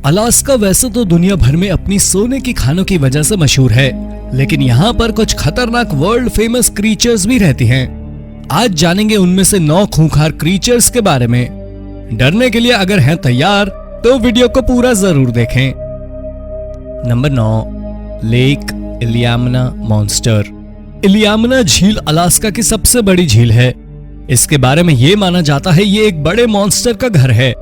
Alaska वैसे तो दुनिया भर में अपनी सोने की खानों की वजह से मशहूर है, लेकिन यहाँ पर कुछ खतरनाक वर्ल्ड फेमस क्रीचर्स भी रहती हैं। आज जानेंगे उनमें से 9 खूंखार क्रीचर्स के बारे में। डरने के लिए अगर हैं तैयार तो वीडियो को पूरा जरूर देखें। Number 9, lake Iliamna monster. Iliamna झील अलास्का की सबसे बड़ी झील है। इसके बारे में ये माना जाता है ये एक बड़े मॉन्स्टर का घर है।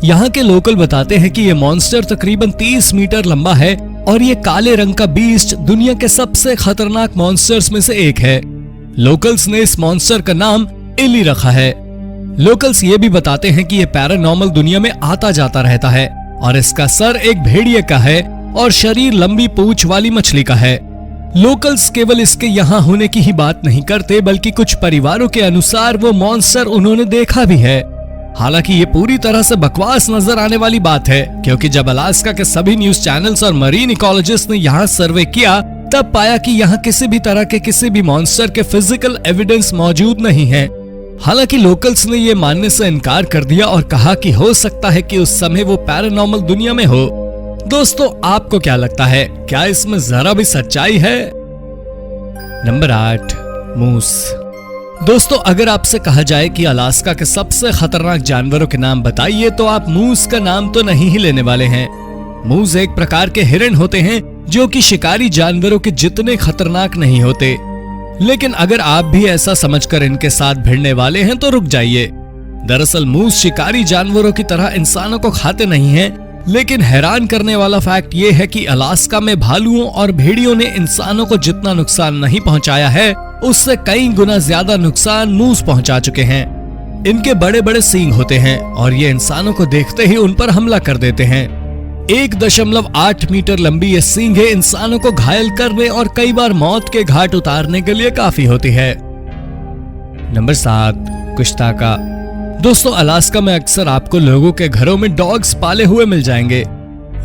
यहाँ के लोकल बताते हैं कि ये मॉन्स्टर तकरीबन 30 मीटर लंबा है और ये काले रंग का बीस्ट दुनिया के सबसे खतरनाक मॉन्स्टर्स में से एक है। लोकल्स ने इस मॉन्स्टर का नाम इली रखा है। लोकल्स ये भी बताते हैं कि ये पैरानॉर्मल दुनिया में आता जाता रहता है और इसका सर एक भेड़िए का है और शरीर लंबी पूंछ वाली मछली का है। लोकल्स केवल इसके यहाँ होने की ही बात नहीं करते, बल्कि कुछ परिवारों के अनुसार वो मॉन्स्टर उन्होंने देखा भी है। हालांकि ये पूरी तरह से बकवास नजर आने वाली बात है, क्योंकि जब अलास्का के सभी न्यूज चैनल्स और मरीन इकोलॉजिस्ट ने यहाँ सर्वे किया तब पाया कि यहाँ किसी भी तरह के किसी भी मॉन्स्टर के फिजिकल एविडेंस मौजूद नहीं है। हालांकि लोकल्स ने ये मानने से इनकार कर दिया और कहा कि हो सकता है कि उस समय वो पैरानॉर्मल दुनिया में हो। दोस्तों, आपको क्या लगता है, क्या इसमें जरा भी सच्चाई है? नंबर 8, मूस। दोस्तों, अगर आपसे कहा जाए कि अलास्का के सबसे खतरनाक जानवरों के नाम बताइए तो आप मूस का नाम तो नहीं ही लेने वाले हैं। मूस एक प्रकार के हिरण होते हैं जो कि शिकारी जानवरों के जितने खतरनाक नहीं होते। लेकिन अगर आप भी ऐसा समझकर इनके साथ भिड़ने वाले हैं तो रुक जाइए। दरअसल मूस शिकारी जानवरों की तरह इंसानों को खाते नहीं हैं, लेकिन हैरान करने वाला फैक्ट ये है कि अलास्का में भालुओं और भेड़ियों ने इंसानों को जितना नुकसान नहीं पहुंचाया है उससे कई गुना ज्यादा नुकसान मूस पहुंचा चुके हैं। इनके बड़े बड़े सींग होते हैं और ये इंसानों को देखते ही उन पर हमला कर देते हैं। 1.8 मीटर लंबी ये सींगें इंसानों को घायल करने और कई बार मौत के घाट उतारने के लिए काफी होती है। नंबर 7, कुश्ताका। दोस्तों, अलास्का में अक्सर आपको लोगों के घरों में डॉग्स पाले हुए मिल जाएंगे।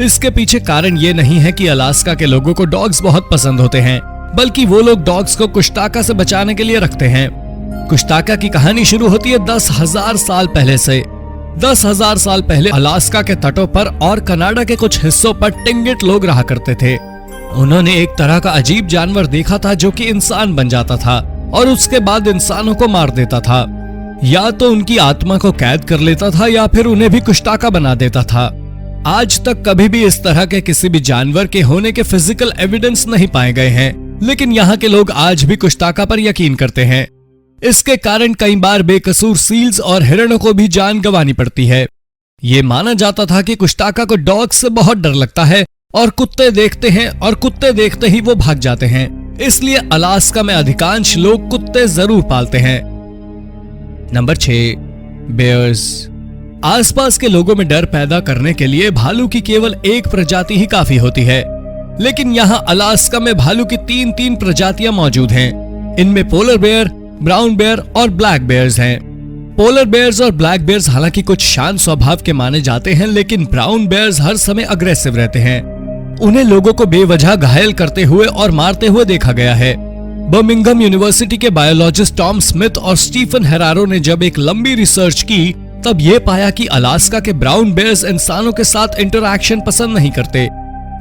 इसके पीछे कारण ये नहीं है कि अलास्का के लोगों को डॉग्स बहुत पसंद होते हैं, बल्कि वो लोग डॉग्स को कुश्ताका से बचाने के लिए रखते हैं। कुश्ताका की कहानी शुरू होती है 10,000 साल पहले से। 10,000 साल पहले अलास्का के तटों पर और कनाडा के कुछ हिस्सों पर टिंगिट लोग रहा करते थे। उन्होंने एक तरह का अजीब जानवर देखा था जो कि इंसान बन जाता था और उसके बाद इंसानों को मार देता था। या तो उनकी आत्मा को कैद कर लेता था या फिर उन्हें भी कुश्ताका बना देता था। आज तक कभी भी इस तरह के किसी भी जानवर के होने के फिजिकल एविडेंस नहीं पाए गए हैं, लेकिन यहाँ के लोग आज भी कुश्ताका पर यकीन करते हैं। इसके कारण कई बार बेकसूर सील्स और हिरणों को भी जान गंवानी पड़ती है। ये माना जाता था कि कुश्ताका को डॉग से बहुत डर लगता है और कुत्ते देखते हैं और कुत्ते देखते ही वो भाग जाते हैं। इसलिए अलास्का में अधिकांश लोग कुत्ते जरूर पालते हैं। Number 6, bears. आसपास के लोगों में डर पैदा करने के लिए भालू की केवल एक प्रजाति ही काफी होती है, लेकिन यहाँ अलास्का में भालू की 3 प्रजातियां मौजूद हैं। इनमें पोलर बेयर, ब्राउन बेयर और ब्लैक बेयर्स हैं। पोलर बेयर्स और ब्लैक बेयर्स हालांकि कुछ शांत स्वभाव के माने जाते हैं, लेकिन ब्राउन बेयर्स हर समय अग्रेसिव रहते हैं। उन्हें लोगों को बेवजह घायल करते हुए और मारते हुए देखा गया है। बर्मिंघम यूनिवर्सिटी के बायोलॉजिस्ट टॉम स्मिथ और स्टीफन हेरारो ने जब एक लंबी रिसर्च की तब ये पाया कि अलास्का के ब्राउन बेयर्स इंसानों के साथ इंटरैक्शन पसंद नहीं करते।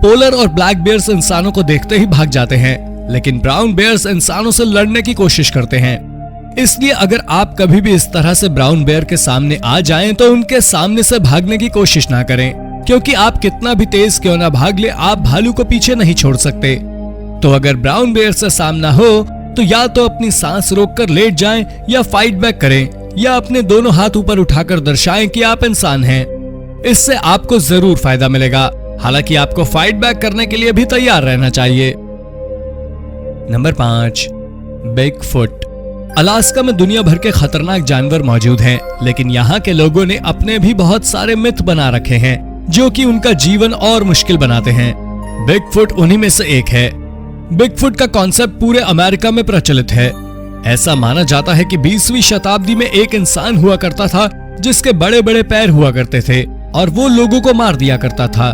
पोलर और ब्लैक बेयर्स इंसानों को देखते ही भाग जाते हैं, लेकिन ब्राउन बेयर्स इंसानों से लड़ने की कोशिश करते हैं। इसलिए अगर आप कभी भी इस तरह से ब्राउन बेयर के सामने आ जाएं तो उनके सामने से भागने की कोशिश ना करें, क्योंकि आप कितना भी तेज क्यों ना भाग ले, आप भालू को पीछे नहीं छोड़ सकते। तो अगर ब्राउन बेयर से सामना हो तो या तो अपनी सांस रोककर लेट जाएं या फाइट बैक करें, या अपने दोनों हाथ ऊपर उठाकर दर्शाएं कि आप इंसान हैं। इससे आपको जरूर फायदा मिलेगा। हालांकि आपको फाइट बैक करने के लिए भी तैयार रहना चाहिए। Number 5, Bigfoot. अलास्का में दुनिया भर के खतरनाक जानवर मौजूद हैं, लेकिन यहाँ के लोगों ने अपने भी बहुत सारे मिथ बना रखे हैं जो कि उनका जीवन और मुश्किल बनाते हैं। बिगफुट उन्हीं में से एक है। बिगफुट का कॉन्सेप्ट पूरे अमेरिका में प्रचलित है। ऐसा माना जाता है कि 20वीं शताब्दी में एक इंसान हुआ करता था जिसके बड़े बड़े पैर हुआ करते थे और वो लोगों को मार दिया करता था।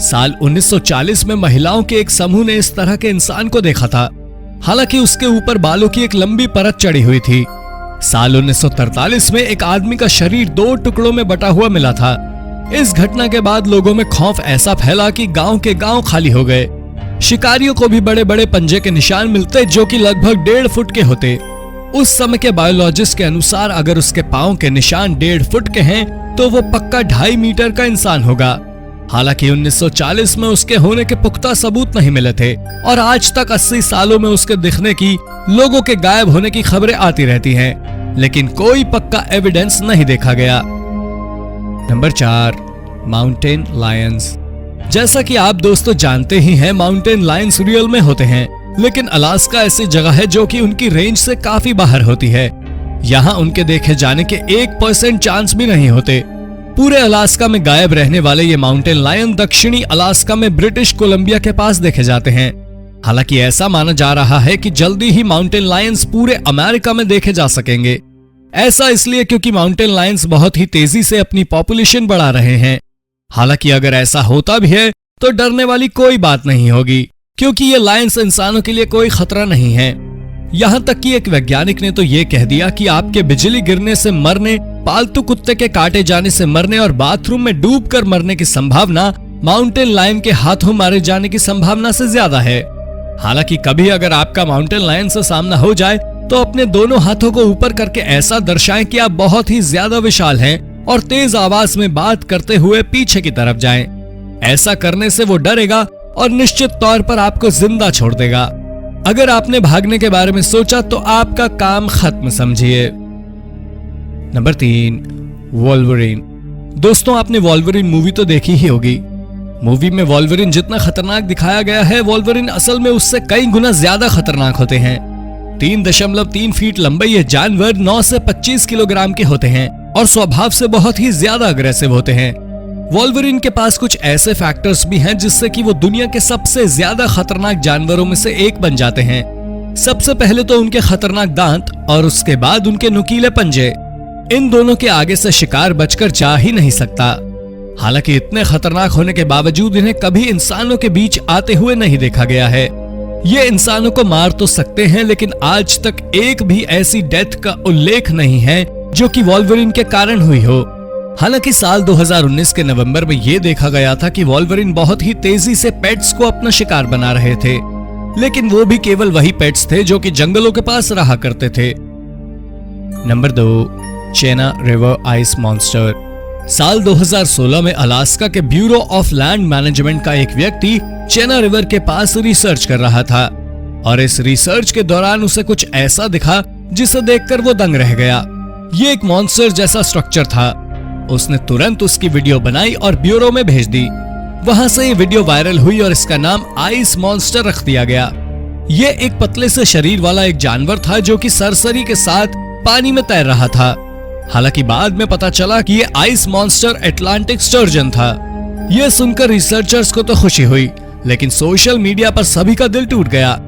साल 1940 में महिलाओं के एक समूह ने इस तरह के इंसान को देखा था। हालांकि उसके ऊपर बालों की एक लंबी परत चढ़ी हुई थी। साल 1943 में एक आदमी का शरीर 2 टुकड़ों में बटा हुआ मिला था। इस घटना के बाद लोगों में खौफ ऐसा फैला कि गांव के गांव खाली हो गए। शिकारियों को भी बड़े बड़े पंजे के निशान मिलते जो कि लगभग 1.5 फुट के होते। उस समय के बायोलॉजिस्ट के अनुसार अगर उसके पांव के निशान 1.5 फुट के हैं तो वो पक्का 2.5 मीटर का इंसान होगा। हालांकि 1940 में उसके होने के पुख्ता सबूत नहीं मिले थे और आज तक 80 सालों में उसके दिखने की, लोगों के गायब होने की खबरें आती रहती हैं, लेकिन कोई पक्का एविडेंस नहीं देखा गया। Number 4, mountain Lions. जैसा कि आप दोस्तों जानते ही हैं, माउंटेन लायंस रियल में होते हैं, लेकिन अलास्का ऐसी जगह है जो कि उनकी रेंज से काफी बाहर होती है। यहाँ उनके देखे जाने के 1% चांस भी नहीं होते। पूरे अलास्का में गायब रहने वाले ये माउंटेन लायन दक्षिणी अलास्का में ब्रिटिश कोलंबिया के पास देखे जाते हैं। हालांकि ऐसा माना जा रहा है कि जल्दी ही माउंटेन लायंस पूरे अमेरिका में देखे जा सकेंगे। ऐसा इसलिए क्योंकि माउंटेन लायंस बहुत ही तेजी से अपनी पॉपुलेशन बढ़ा रहे हैं। हालांकि अगर ऐसा होता भी है तो डरने वाली कोई बात नहीं होगी, क्योंकि ये लायंस इंसानों के लिए कोई खतरा नहीं है। यहाँ तक कि एक वैज्ञानिक ने तो ये कह दिया कि आपके बिजली गिरने से मरने, पालतू कुत्ते के काटे जाने से मरने और बाथरूम में डूबकर मरने की संभावना माउंटेन लायन के हाथों मारे जाने की संभावना से ज्यादा है। हालांकि कभी अगर आपका माउंटेन लायन से सामना हो जाए तो अपने दोनों हाथों को ऊपर करके ऐसा दर्शाएं कि आप बहुत ही ज्यादा विशाल हैं और तेज आवाज में बात करते हुए पीछे की तरफ जाएं। ऐसा करने से वो डरेगा और निश्चित तौर पर आपको जिंदा छोड़ देगा। अगर आपने भागने के बारे में सोचा तो आपका काम खत्म समझिए। Number 3, Wolverine. दोस्तों, आपने वोल्वरिन मूवी तो देखी ही होगी। मूवी में वोल्वरिन जितना खतरनाक दिखाया गया है, वोल्वरिन असल में उससे कई गुना ज्यादा खतरनाक होते हैं। 3.3 फीट लंबे ये जानवर 9 से 25 किलोग्राम के होते हैं और स्वभाव से बहुत ही ज्यादा अग्रेसिव होते हैं। वोल्वरिन के पास कुछ ऐसे फैक्टर्स भी हैं जिससे कि वो दुनिया के सबसे ज्यादा खतरनाक जानवरों में से एक बन जाते हैं। सबसे पहले तो उनके खतरनाक दांत और उसके बाद उनके नुकीले पंजे। इन दोनों के आगे से शिकार बचकर जा ही नहीं सकता। हालांकि इतने खतरनाक होने के बावजूद इन्हें कभी इंसानों के बीच आते हुए नहीं देखा गया है। ये इंसानों को मार तो सकते हैं, लेकिन आज तक एक भी ऐसी डेथ का उल्लेख नहीं है जो कि वोल्वरिन के कारण हुई हो। हालांकि साल 2019 के नवंबर में यह देखा गया था कि वोल्वरिन बहुत ही तेजी से पेट्स को अपना शिकार बना रहे थे, लेकिन वो भी केवल वही पेट्स थे जो कि जंगलों के पास रहा करते थे। Number 2, Chena river ice monster. साल 2016 में अलास्का के ब्यूरो ऑफ लैंड मैनेजमेंट का एक व्यक्ति चेना रिवर के पास रिसर्च कर रहा था और इस रिसर्च के दौरान उसे कुछ ऐसा दिखा जिसे देखकर वो दंग रह गया। ये एक मॉन्स्टर जैसा स्ट्रक्चर था। उसने तुरंत उसकी वीडियो बनाई और ब्यूरो में भेज दी। वहां से ये वीडियो वायरल हुई और इसका नाम आइस मॉन्स्टर रख दिया गया। ये एक पतले से शरीर वाला एक जानवर था जो कि सरसरी के साथ पानी में तैर रहा था। हालांकि बाद में पता चला कि ये आइस मॉन्स्टर अटलांटिक स्टर्जन था। यह सुनकर रिसर्चर्स को तो खुशी हुई, लेकिन सोशल मीडिया पर सभी का दिल टूट गया।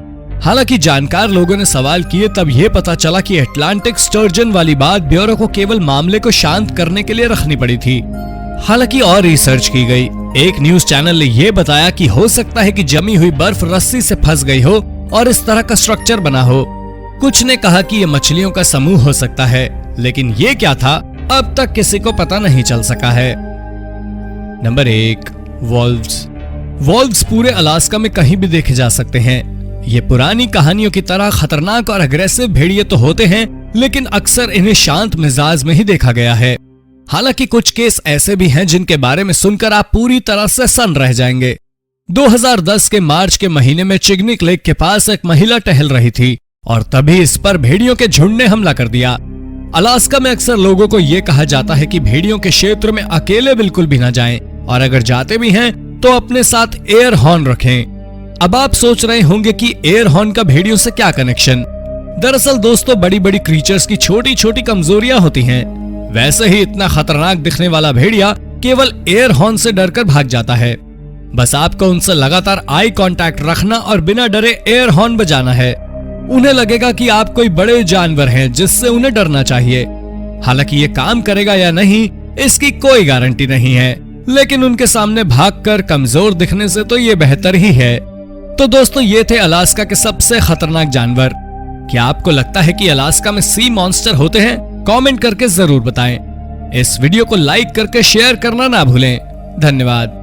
हालांकि जानकार लोगों ने सवाल किए तब यह पता चला कि अटलांटिक स्टर्जन वाली बात ब्यूरो को केवल मामले को शांत करने के लिए रखनी पड़ी थी। हालांकि और रिसर्च की गई। एक न्यूज चैनल ने यह बताया कि हो सकता है कि जमी हुई बर्फ रस्सी से फंस गई हो और इस तरह का स्ट्रक्चर बना हो। कुछ ने कहा कि यह मछलियों का समूह हो सकता है, लेकिन ये क्या था अब तक किसी को पता नहीं चल सका है। Number 1, valves. वॉल्व्स पूरे अलास्का में कहीं भी देखे जा सकते हैं। ये पुरानी कहानियों की तरह खतरनाक और अग्रेसिव भेड़िए तो होते हैं, लेकिन अक्सर इन्हें शांत मिजाज में ही देखा गया है। हालांकि कुछ केस ऐसे भी हैं जिनके बारे में सुनकर आप पूरी तरह से सन्न रह जाएंगे। 2010 के मार्च के महीने में चिग्निक लेक के पास एक महिला टहल रही थी और तभी इस पर भेड़ियों के झुंड ने हमला कर दिया। अलास्का में अक्सर लोगों को यह कहा जाता है कि भेड़ियों के क्षेत्र में अकेले बिल्कुल भी न जाएं और अगर जाते भी हैं तो अपने साथ एयर हॉर्न रखें। अब आप सोच रहे होंगे कि एयर हॉर्न का भेड़ियों से क्या कनेक्शन। दरअसल दोस्तों, बड़ी बड़ी क्रीचर्स की छोटी छोटी कमजोरियां होती हैं। वैसे ही इतना खतरनाक दिखने वाला भेड़िया केवल एयर हॉर्न से डरकर भाग जाता है। बस आपको उनसे लगातार आई कांटेक्ट रखना और बिना डरे एयर हॉर्न बजाना है। उन्हें लगेगा कि आप कोई बड़े जानवर हैं जिससे उन्हें डरना चाहिए। हालांकि ये काम करेगा या नहीं इसकी कोई गारंटी नहीं है, लेकिन उनके सामने भागकर कमजोर दिखने से तो ये बेहतर ही है। तो दोस्तों, ये थे अलास्का के सबसे खतरनाक जानवर। क्या आपको लगता है कि अलास्का में सी मॉन्स्टर होते हैं? कमेंट करके जरूर बताएं। इस वीडियो को लाइक करके शेयर करना ना भूलें। धन्यवाद।